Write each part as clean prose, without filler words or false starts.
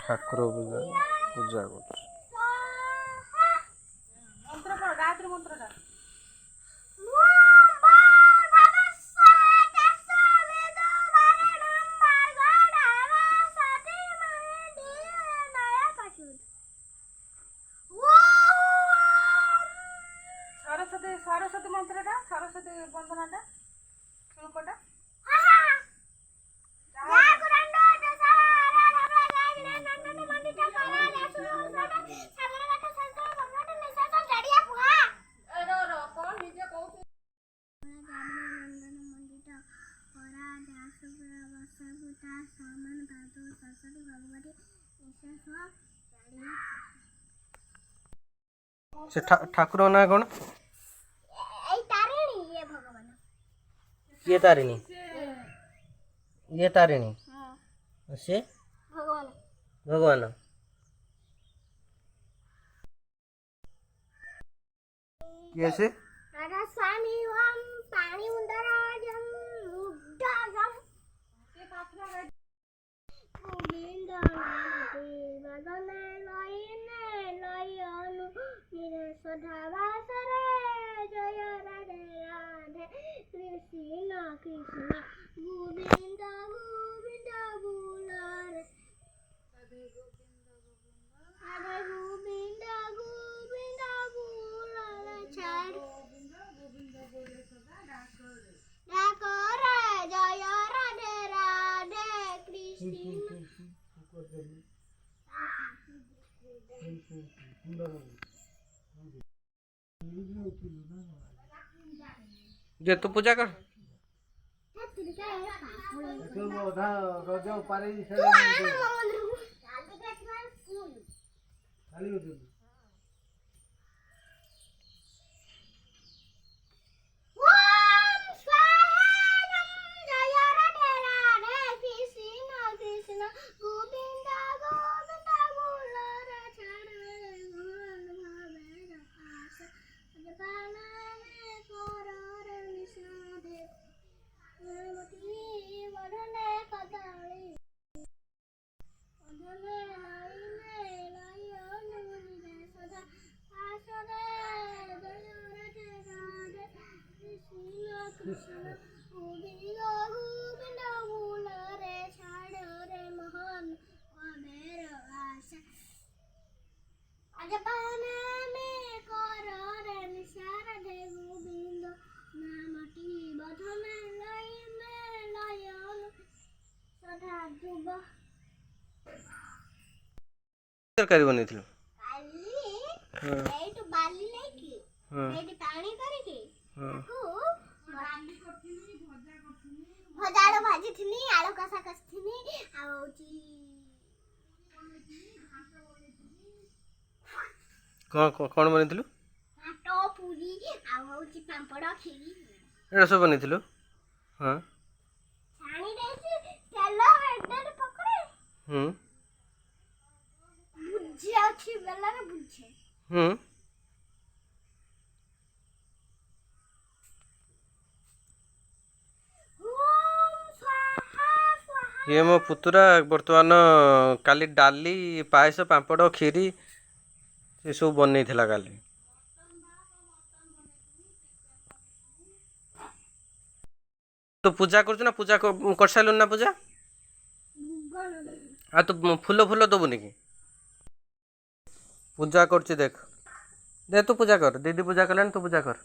ଠାକୁର ପୂଜା କରୁଛି। ସରସ୍ୱତୀ ମନ୍ତ୍ରଟା ସରସ୍ୱତୀ ବନ୍ଦନାଟା ଶ୍ଳୋକଟା ସେ ଠାକୁର ନାଁ କଣ? କିଏ ତାରିଣୀ? ଇଏ ତାରିଣୀ ସେ ଭଗବାନ। କିଏ ସେ? जे तू पूजा कर तरकारी बनेइथिलु कौन बनेइथिलु? एटा सब बनेइथिलु? हां ये मो पुतुरा बर्तमान काली डाली पायस पांपड़ खीरी ये सब बन काली। तो पूजा कर पूजा कर सारू ना पूजा आ तो फूल फूल दबुनि कि पूजा कर देख दे तू पूजा कर दीदी पूजा कलानी तू पूजा कर।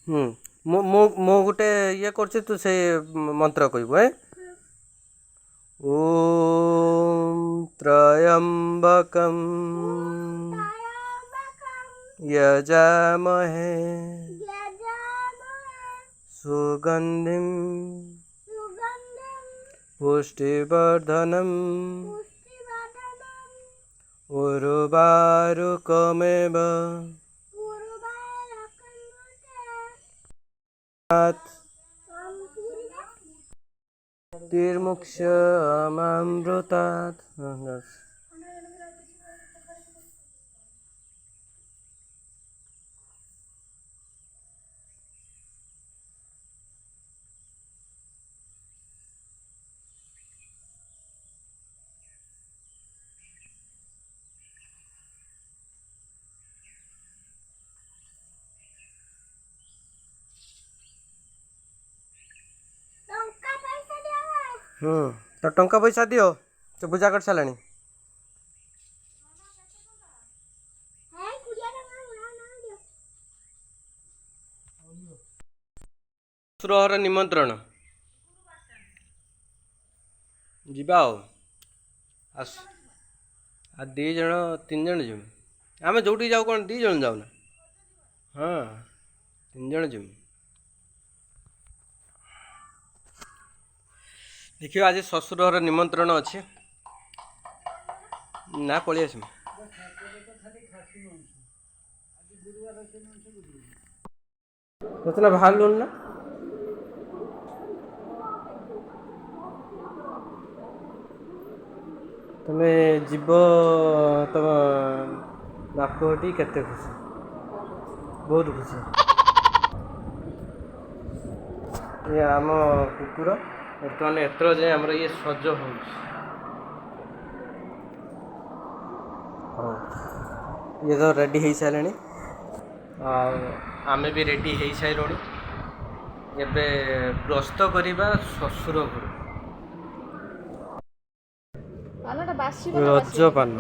मो गोटे ये कर तू से मंत्र कहबू है ओम त्रयंबकम यजामहे सुगंधिम पुष्टिवर्धनम उर्वारुकमेव तिर्मुक्षमामृतात्। तो टंका पैसा दियो तो पूजा कर साराणी ଶ୍ୱଶୁର निमंत्रण ଯିବା आस आ 2 जन 3 जन जिमु आम जो जाऊ कौन 2 जन जाऊना हाँ 3 जन जिमु देखिए आज ଶ୍ୱଶୁର निमंत्रण अच्छे ना पलि आस बाहर लुन ना तुम्हें जीव तुम बापटी केते खुशी बहुत खुशी ये आम कुकुर बर्तमान एतर जाए आमर ये सज हो ये तो रेडी हो सारे आमे भी रेडी हो सारूँ एबे प्रस्त करवा श्वशुर घर रज पान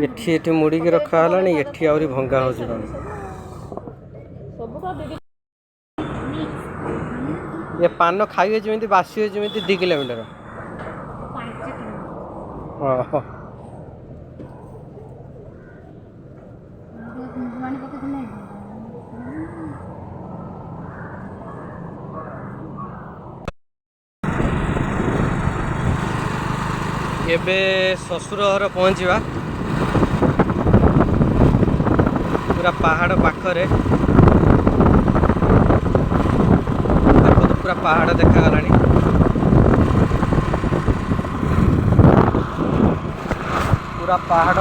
एठी मुड़ी की रखा है एठी आहरी भंगा हो ये पान खाइए जमी बासी जमी 2 किलोमीटर एबे ଶ୍ୱଶୁର घर पहुँचवा पूरा पहाड़ पाखरे पूरा पहाड़ देखा गलानी पूरा पहाड़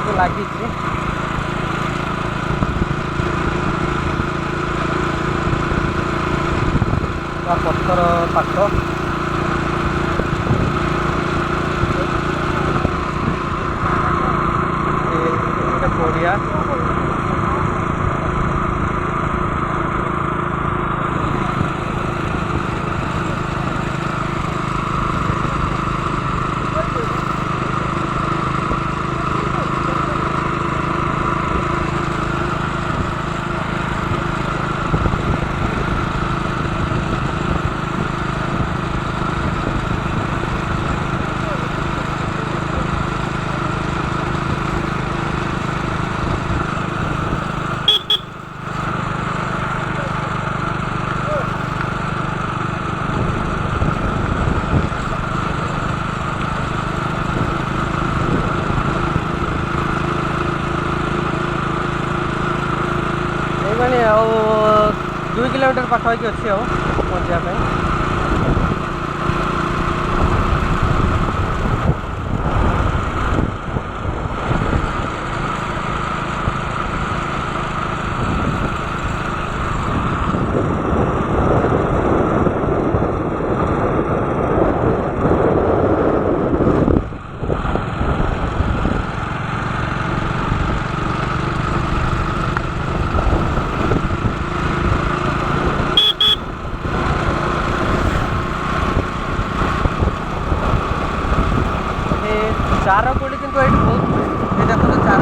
तो लगी पत्थर पाख पड़िया मैंने 2 किलोमीटर पाखापाखि अच्छी पहुँचापी चार कोड़ी किंतु ये बहुत ये देखो तो चार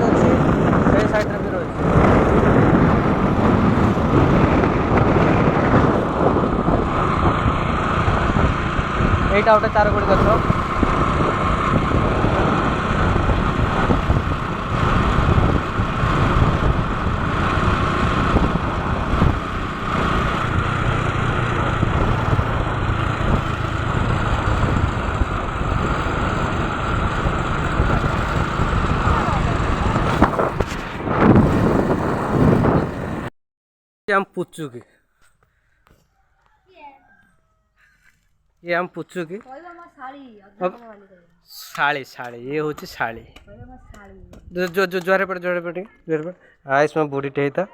अच्छी साइड भी रही यहीटा गोटे 4 कोड़ी गछ हम पुचुकी ये हम पुचुकी साड़ी साड़ी ये हूँ साड़ी जो जो ज्वारे पड़े आयुष में बुढ़ी टे था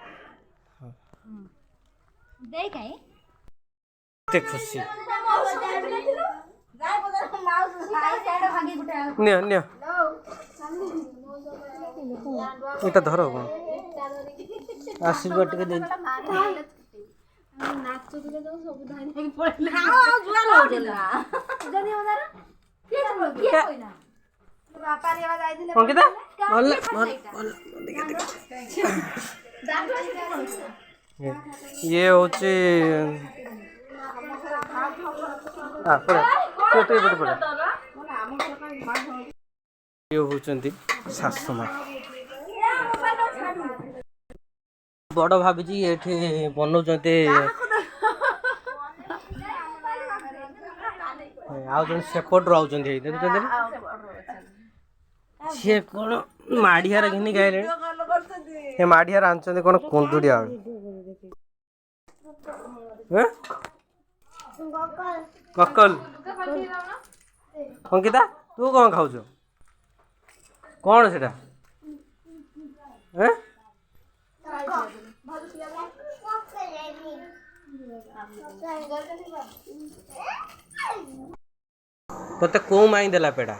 खुशी नियो नियो ଏଇଟା ଧର କ'ଣ ଆଶୀର୍ବାଦ ଟିକେ ଦେଇ ଅଙ୍କିତା ଇଏ ହେଉଛି ଇଏ ହେଉଛନ୍ତି ଶାଶୁ ମା। ବଡ଼ ଭାବିଛି ଏଠି ବନଉଛନ୍ତି ଆଉ ଜଣେ ସେପଟରୁ ଆଉଛନ୍ତି ଏଇ ଦେଖୁଛନ୍ତି ନା ସିଏ କ'ଣ ମାଡ଼ିହାର ଘିନି ଗାଇଲେଣି ଏ ମାଡ଼ିହାର ଆଣିଛନ୍ତି କ'ଣ କୁନ୍ଦୁଡ଼ି ଆଳୁ କକଲ ଅଙ୍କିତା ତୁ କ'ଣ ଖାଉଛୁ କ'ଣ ସେଟା ତତେ କୋଉ ମାଇଁ ଦେଲା ପେଡ଼ା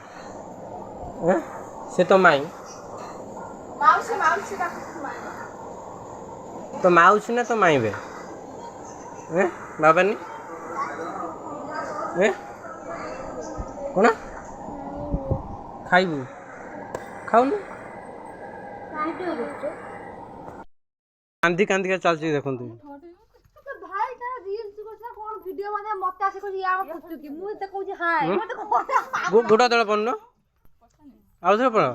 ସେ ତ ମାଇଁ ତ ମାଉସୀ ନା ତ ମାଇଁ ବେ ବାବାନି କ'ଣ ଖାଇବୁ ଖାଉନୁ କାନ୍ଦି କାନ୍ଦିକା ଚାଲିଛି ଦେଖନ୍ତୁ ଗୋଟା ତଳେ ପଡୁନ ଆଉ ଥରେ ପଳ